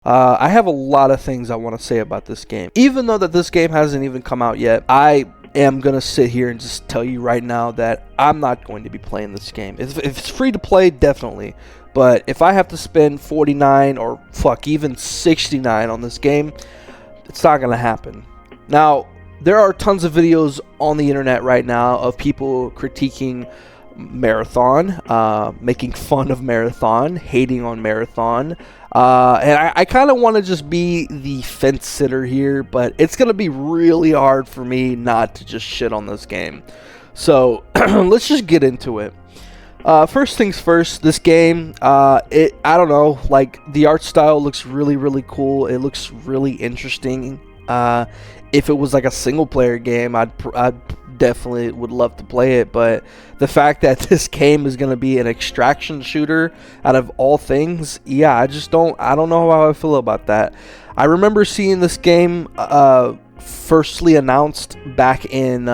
I have a lot of things I want to say about this game. Even though that this game hasn't even come out yet, I am going to sit here and just tell you right now that I'm not going to be playing this game. If it's free to play, definitely. But if I have to spend 49 or fuck, even 69 on this game, it's not going to happen. Now, there are tons of videos on the internet right now of people critiquing Marathon, making fun of Marathon, hating on Marathon. And I kind of want to just be the fence sitter here, but it's going to be really hard for me not to just shit on this game. So let's just get into it. First things first, this game, I don't know, like the art style looks really, really cool. It looks really interesting. If it was like a single player game, I'd definitely would love to play it, but the fact that this game is going to be an extraction shooter out of all things, yeah, I don't know how I feel about that. I remember seeing this game firstly announced back in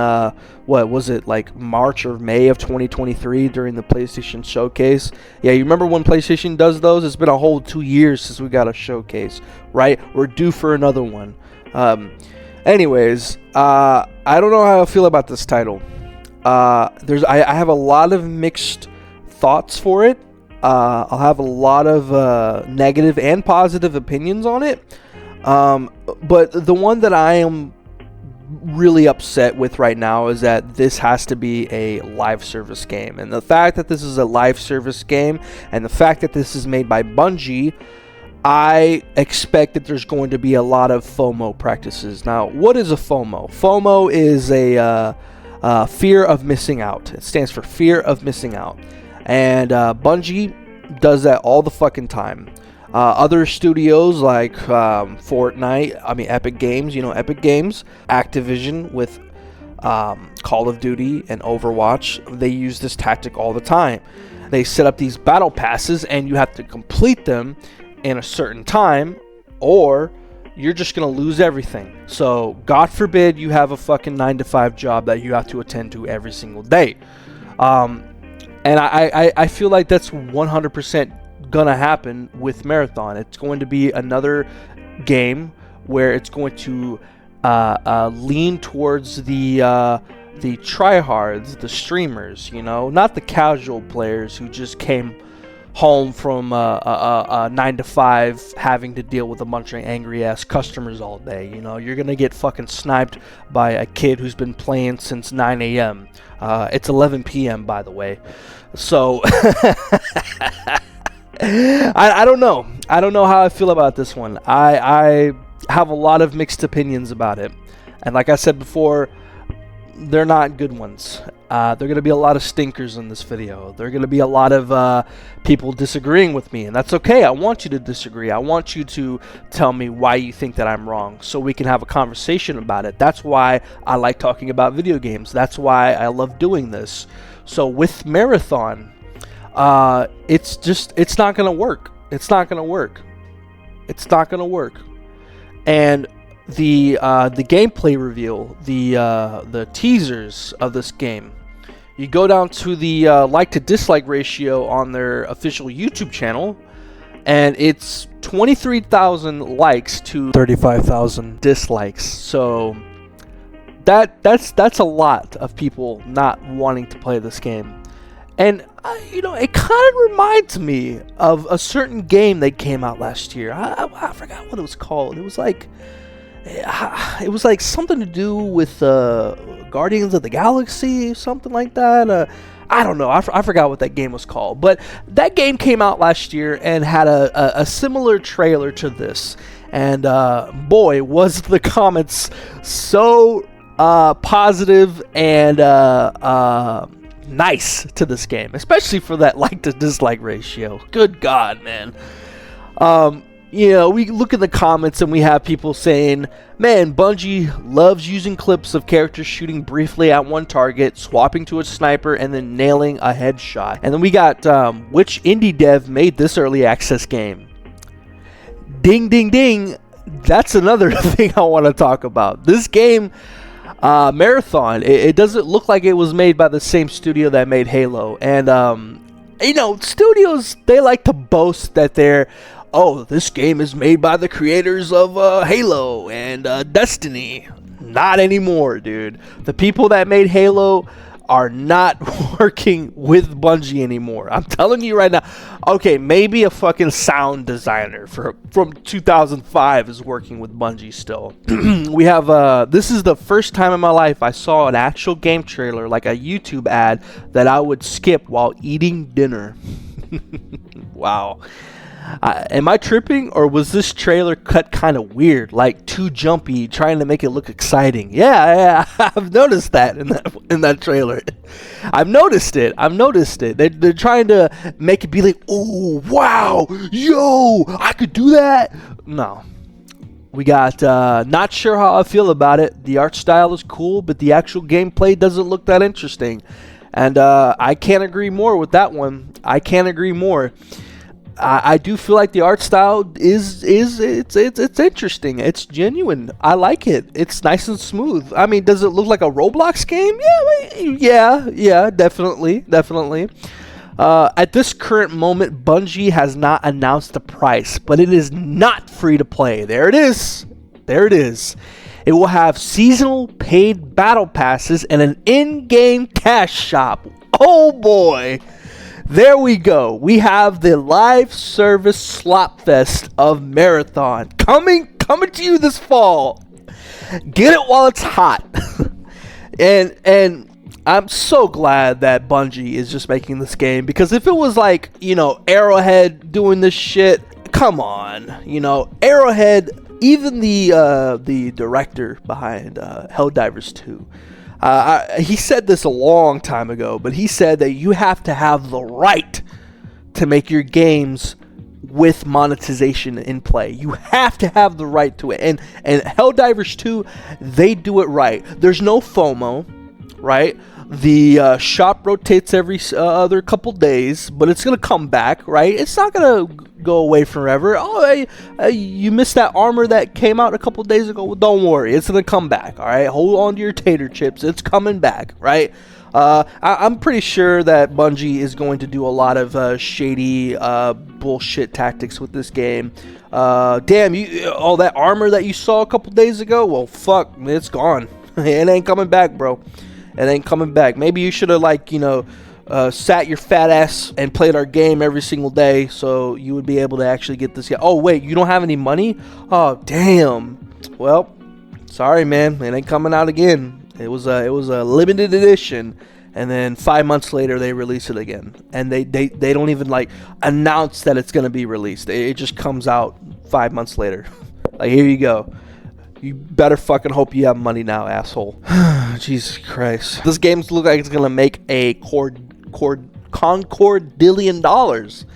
what was it, like March or May of 2023 during the PlayStation Showcase. Yeah, you remember when PlayStation does those? It's been a whole 2 years since we got a showcase, right? We're due for another one. Anyways, I don't know how I feel about this title. I have a lot of mixed thoughts for it. I'll have a lot of negative and positive opinions on it. But the one that I am really upset with right now is that this has to be a live service game. And the fact that this is a live service game and the fact that this is made by Bungie, I expect that there's going to be a lot of FOMO practices. Now, what is a FOMO? FOMO is a fear of missing out. It stands for fear of missing out. And Bungie does that all the fucking time. Other studios like Fortnite, Epic Games, Epic Games, Activision with Call of Duty and Overwatch, they use this tactic all the time. They set up these battle passes and you have to complete them in a certain time, or you're just gonna lose everything. So God forbid you have a fucking 9-to-5 job that you have to attend to every single day. And I feel like that's 100% gonna happen with Marathon. It's going to be another game where it's going to lean towards the tryhards, the streamers, not the casual players who just came home from a 9-to-5 having to deal with a bunch of angry ass customers all day. You're gonna get fucking sniped by a kid who's been playing since 9 a.m. It's 11 p.m. by the way. So I don't know. I don't know how I feel about this one. I have a lot of mixed opinions about it, and like I said before, they're not good ones. There are going to be a lot of stinkers in this video. There are going to be a lot of people disagreeing with me, and that's okay. I want you to disagree. I want you to tell me why you think that I'm wrong so we can have a conversation about it. That's why I like talking about video games. That's why I love doing this. So with Marathon, it's not going to work. It's not going to work. It's not going to work. And the gameplay reveal, the teasers of this game, you go down to the like to dislike ratio on their official YouTube channel, and it's 23,000 likes to 35,000 dislikes. So that's a lot of people not wanting to play this game. And it kind of reminds me of a certain game that came out last year. I forgot what it was called. It was like something to do with Guardians of the Galaxy, something like that. I don't know. I forgot what that game was called. But that game came out last year and had a similar trailer to this. And boy, was the comments so positive and nice to this game, especially for that like to dislike ratio. Good God, man. We look at the comments and we have people saying, man, Bungie loves using clips of characters shooting briefly at one target, swapping to a sniper, and then nailing a headshot. And then we got, which indie dev made this early access game? Ding, ding, ding. That's another thing I want to talk about. This game, Marathon, it doesn't look like it was made by the same studio that made Halo. And, studios, they like to boast that they're oh, this game is made by the creators of Halo and Destiny. Not anymore, dude. The people that made Halo are not working with Bungie anymore. I'm telling you right now. Okay, maybe a fucking sound designer from 2005 is working with Bungie still. We have this is the first time in my life I saw an actual game trailer, like a YouTube ad, that I would skip while eating dinner. Wow. Am I tripping, or was this trailer cut kind of weird, like too jumpy, trying to make it look exciting? Yeah, I've noticed that in that trailer. I've noticed it. They're trying to make it be like, oh wow, yo, I could do that. No, we got not sure how I feel about it. The art style is cool, but the actual gameplay doesn't look that interesting, and I can't agree more with that one. I can't agree more. I do feel like the art style is interesting. It's genuine. I like it. It's nice and smooth. I mean, does it look like a Roblox game? Yeah, definitely. At this current moment, Bungie has not announced the price, but it is not free to play. There it is. It will have seasonal paid battle passes and an in-game cash shop. Oh boy. There we go. We have the live service slop fest of Marathon coming to you this fall. Get it while it's hot. and I'm so glad that Bungie is just making this game, because if it was like, Arrowhead doing this shit, come on, Arrowhead, even the director behind Helldivers 2. He said this a long time ago, but he said that you have to have the right to make your games with monetization in play. You have to have the right to it. And Helldivers 2, they do it right. There's no FOMO, right? The shop rotates every other couple days, but it's going to come back, right? It's not going to go away forever. Oh, you missed that armor that came out a couple days ago. Well, don't worry. It's going to come back, all right? Hold on to your tater chips. It's coming back, right? I'm pretty sure that Bungie is going to do a lot of shady bullshit tactics with this game. Damn, all that armor that you saw a couple days ago? Well, fuck, it's gone. It ain't coming back, bro. It ain't coming back. Maybe you should have, sat your fat ass and played our game every single day, so you would be able to actually get this. Oh, wait, you don't have any money? Oh, damn. Well, sorry, man. It ain't coming out again. It was a limited edition, and then 5 months later they release it again, and they don't even announce that it's gonna be released. It just comes out 5 months later. Like, here you go. You better fucking hope you have money now, asshole. Jesus Christ. This game looks like it's gonna make a Concordillion dollars.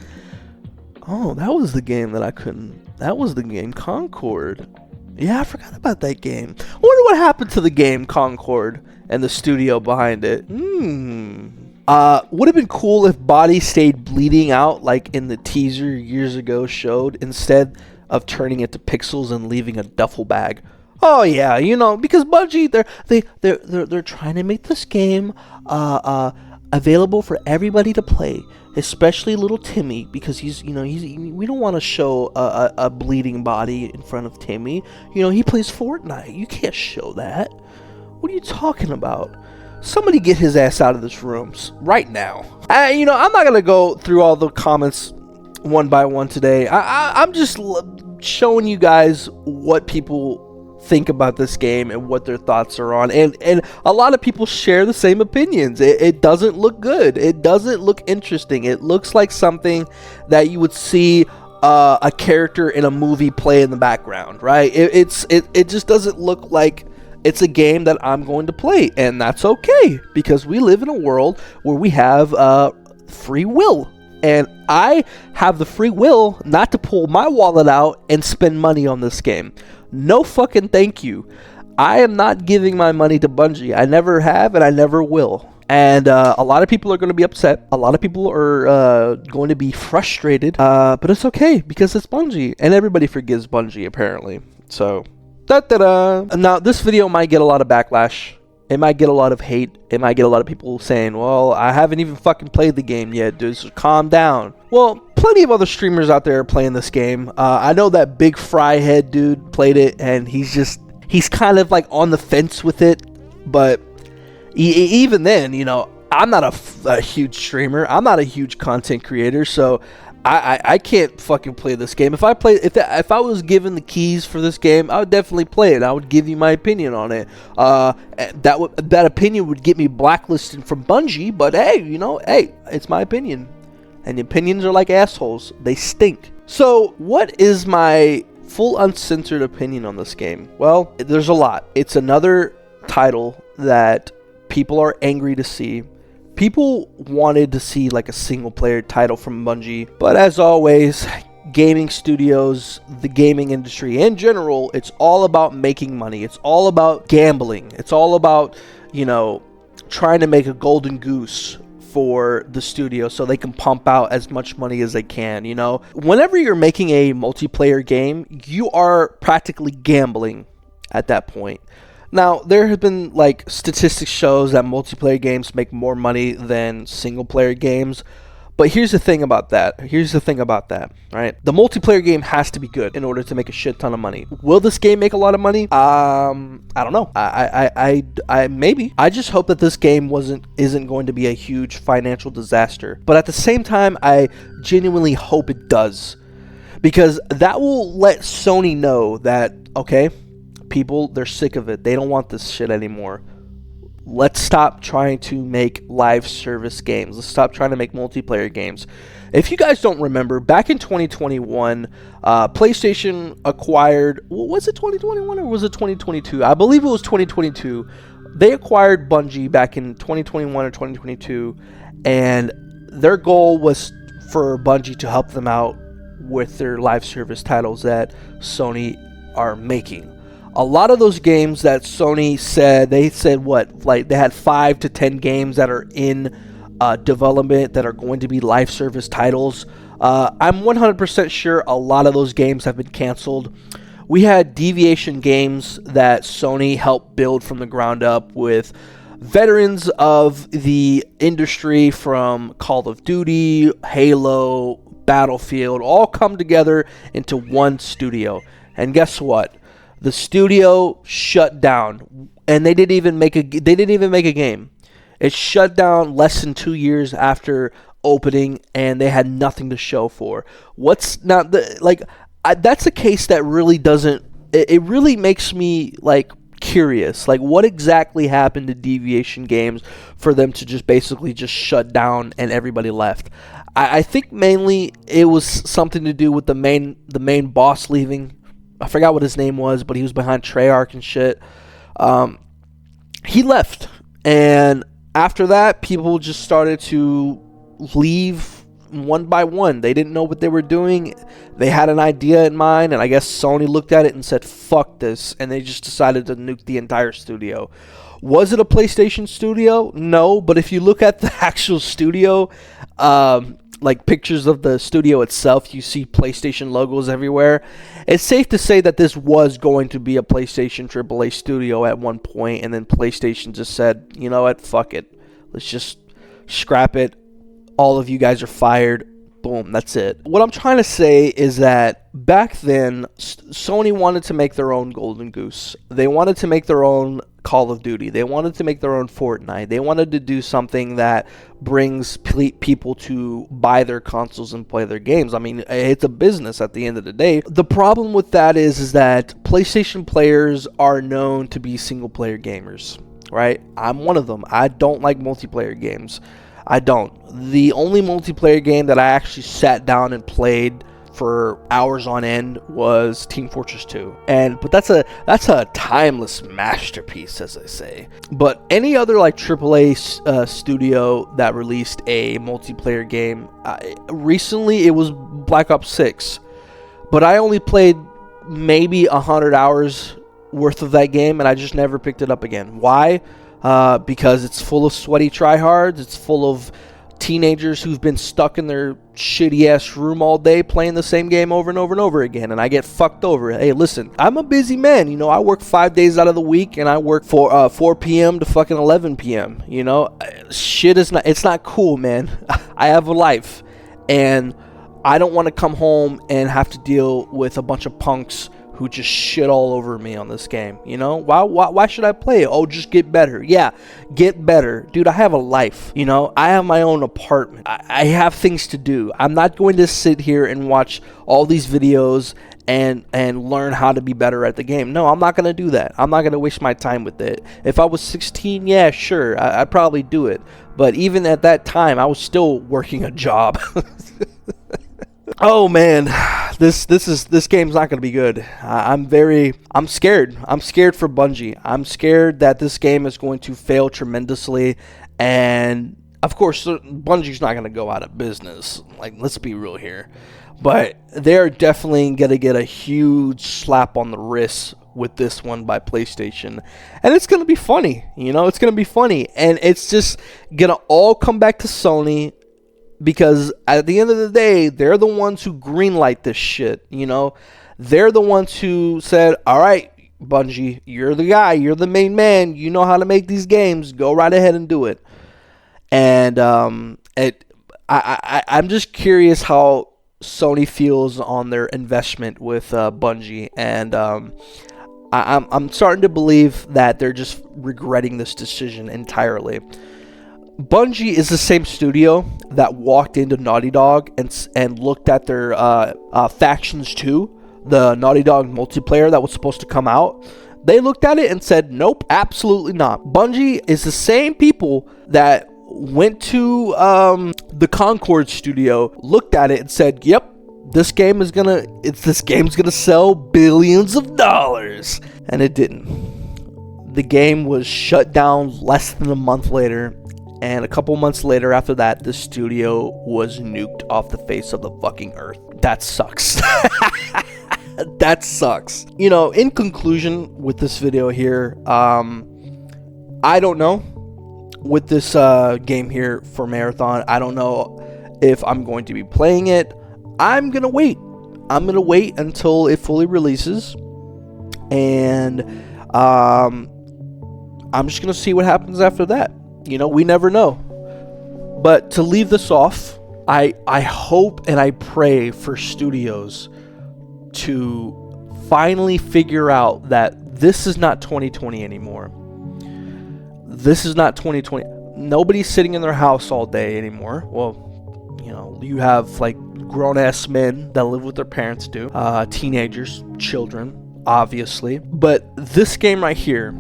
Oh, that was the game that I couldn't. That was the game Concord. Yeah, I forgot about that game. I wonder what happened to the game Concord and the studio behind it. Would have been cool if body stayed bleeding out like in the teaser years ago showed, instead of turning it to pixels and leaving a duffel bag. Oh yeah, because Bungie, they're trying to make this game available for everybody to play, especially little Timmy, because we don't want to show a bleeding body in front of Timmy. He plays Fortnite. You can't show that. What are you talking about? Somebody get his ass out of this room right now. I'm not gonna go through all the comments one by one today. I'm just showing you guys what people think about this game and what their thoughts are on, and a lot of people share the same opinions. It doesn't look good. It doesn't look interesting. It looks like something that you would see a character in a movie play in the background, right? It just doesn't look like it's a game that I'm going to play, and that's okay, because we live in a world where we have free will. And I have the free will not to pull my wallet out and spend money on this game. No fucking thank you. I am not giving my money to Bungie. I never have, and I never will. And a lot of people are going to be upset. A lot of people are going to be frustrated. But it's okay, because it's Bungie. And everybody forgives Bungie, apparently. So, da-da-da. Now, this video might get a lot of backlash. It might get a lot of hate. It might get a lot of people saying, well, I haven't even fucking played the game yet, dude, so calm down. Well, plenty of other streamers out there playing this game. I know that Big Fry Head dude played it, and he's kind of like on the fence with it. But even then, you know, I'm not a huge streamer. I'm not a huge content creator, so I can't fucking play this game. If I was given the keys for this game, I would definitely play it. I would give you my opinion on it. That opinion would get me blacklisted from Bungie, but hey, you know, hey, it's my opinion. And the opinions are like assholes. They stink. So, what is my full uncensored opinion on this game? Well, there's a lot. It's another title that people are angry to see. People wanted to see like a single player title from Bungie, but as always, gaming studios, the gaming industry in general, it's all about making money. It's all about gambling. It's all about, you know, trying to make a golden goose for the studio so they can pump out as much money as they can. You know, whenever you're making a multiplayer game, you are practically gambling at that point. Now, there have been, like, statistics shows that multiplayer games make more money than single-player games. But here's the thing about that. Right? The multiplayer game has to be good in order to make a shit ton of money. Will this game make a lot of money? I don't know. I maybe. I just hope that this game isn't going to be a huge financial disaster. But at the same time, I genuinely hope it does. Because that will let Sony know that, okay, people, they're sick of it. They don't want this shit anymore. Let's stop trying to make live service games. Let's stop trying to make multiplayer games. If you guys don't remember, back in 2021, PlayStation acquired, was it 2021 or was it 2022? I believe it was 2022. They acquired Bungie back in 2021 or 2022, and their goal was for Bungie to help them out with their live service titles that Sony are making. A lot of those games that Sony said, they had 5 to 10 games that are in development that are going to be live service titles. I'm 100% sure a lot of those games have been canceled. We had Deviation games that Sony helped build from the ground up with veterans of the industry from Call of Duty, Halo, Battlefield, all come together into one studio. And guess what? The studio shut down, and they didn't even make a game. It shut down less than 2 years after opening, and they had nothing to show for. That's a case that really doesn't. It really makes me like curious. Like, what exactly happened to Deviation Games for them to just basically just shut down and everybody left? I think mainly it was something to do with the main boss leaving. I forgot what his name was, but he was behind Treyarch and shit. He left, and after that, people just started to leave one by one. They didn't know what they were doing. They had an idea in mind, and I guess Sony looked at it and said, fuck this, and they just decided to nuke the entire studio. Was it a PlayStation studio? No, but if you look at the actual studio, like pictures of the studio itself, you see PlayStation logos everywhere. It's safe to say that this was going to be a PlayStation AAA studio at one point, and then PlayStation just said, you know what, fuck it. Let's just scrap it. All of you guys are fired. Boom, that's it. What I'm trying to say is that back then, Sony wanted to make their own Golden Goose. They wanted to make their own Call of Duty. They wanted to make their own Fortnite. They wanted to do something that brings people to buy their consoles and play their games. I mean, it's a business at the end of the day. The problem with that is that PlayStation players are known to be single-player gamers, right? I'm one of them. I don't like multiplayer games. I don't. The only multiplayer game that I actually sat down and played for hours on end was Team Fortress 2. But that's a timeless masterpiece, as I say. But any other like AAA studio that released a multiplayer game, recently it was Black Ops 6. But I only played maybe 100 hours worth of that game, and I just never picked it up again. Why? Because it's full of sweaty tryhards. It's full of teenagers who've been stuck in their shitty ass room all day playing the same game over and over and over again, and I get fucked over. Hey, listen, I'm a busy man, you know. I work 5 days out of the week, and I work 4 p.m. to fucking 11 p.m. You know, shit is not. It's not cool, man. I have a life, and I don't want to come home and have to deal with a bunch of punks who just shit all over me on this game. You know, why should I play it? Oh, just get better. Yeah, get better. Dude, I have a life. You know, I have my own apartment. I have things to do. I'm not going to sit here and watch all these videos and learn how to be better at the game. No, I'm not going to do that. I'm not going to waste my time with it. If I was 16, yeah, sure, I'd probably do it. But even at that time, I was still working a job. Oh man, this game's not gonna be good. I'm scared. I'm scared for Bungie. I'm scared that this game is going to fail tremendously, and of course, Bungie's not gonna go out of business. Like, let's be real here, but they're definitely gonna get a huge slap on the wrist with this one by PlayStation, and it's gonna be funny. You know, it's gonna be funny, and it's just gonna all come back to Sony. Because at the end of the day, they're the ones who greenlight this shit, you know? They're the ones who said, all right, Bungie, you're the guy, you're the main man, you know how to make these games, go right ahead and do it. And I'm just curious how Sony feels on their investment with Bungie. And I'm starting to believe that they're just regretting this decision entirely. Bungie is the same studio that walked into Naughty Dog and looked at their Factions 2, the Naughty Dog multiplayer that was supposed to come out. They looked at it and said, nope, absolutely not. Bungie is the same people that went to the Concord studio, looked at it and said, yep, this game's gonna sell billions of dollars. And it didn't. The game was shut down less than a month later. And a couple months later after that, the studio was nuked off the face of the fucking earth. That sucks. That sucks. You know, in conclusion with this video here, I don't know with this game here for Marathon. I don't know if I'm going to be playing it. I'm going to wait. I'm going to wait until it fully releases. And I'm just going to see what happens after that. You know, we never know. But to leave this off, I hope and I pray for studios to finally figure out that this is not 2020 anymore. This is not 2020. Nobody's sitting in their house all day anymore. Well, you know, you have like grown-ass men that live with their parents do. Teenagers, children, obviously. But this game right here,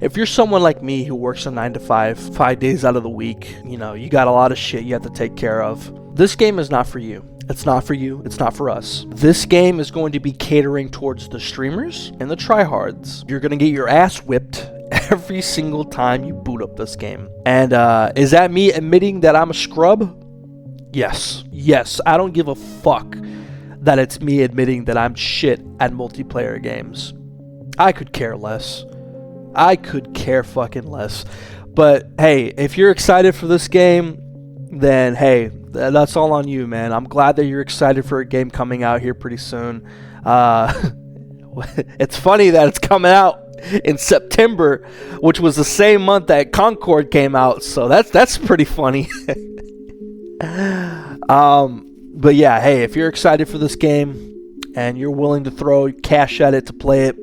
if you're someone like me who works a 9 to 5 days out of the week, you know, you got a lot of shit you have to take care of. This game is not for you. It's not for you. It's not for us. This game is going to be catering towards the streamers and the tryhards. You're going to get your ass whipped every single time you boot up this game. And is that me admitting that I'm a scrub? Yes. Yes. I don't give a fuck that it's me admitting that I'm shit at multiplayer games. I could care less. I could care fucking less. But hey, if you're excited for this game, then hey, that's all on you, man. I'm glad that you're excited for a game coming out here pretty soon. It's funny that it's coming out in September, which was the same month that Concord came out, so that's pretty funny. But yeah, hey, if you're excited for this game and you're willing to throw cash at it to play it,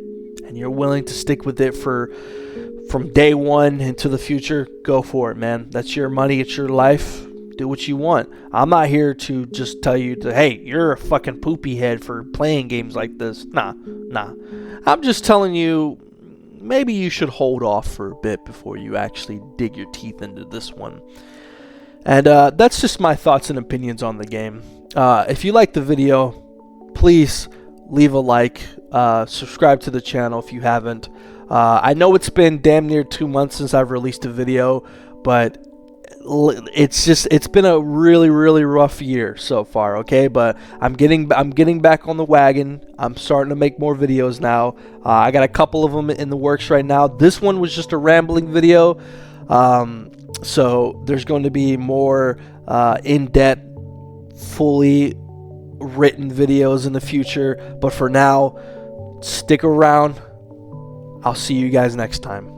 and you're willing to stick with it from day one into the future, go for it, man. That's your money. It's your life. Do what you want. I'm not here to just tell you to, hey, you're a fucking poopy head for playing games like this. Nah. I'm just telling you, maybe you should hold off for a bit before you actually dig your teeth into this one. And that's just my thoughts and opinions on the game. If you like the video, please leave a like. Subscribe to the channel if you haven't. I know it's been damn near 2 months since I've released a video, but it's been a really rough year so far, okay? But I'm getting back on the wagon. I'm starting to make more videos now. I got a couple of them in the works right now. This one was just a rambling video, so there's going to be more in-depth, fully written videos in the future. But for now, stick around. I'll see you guys next time.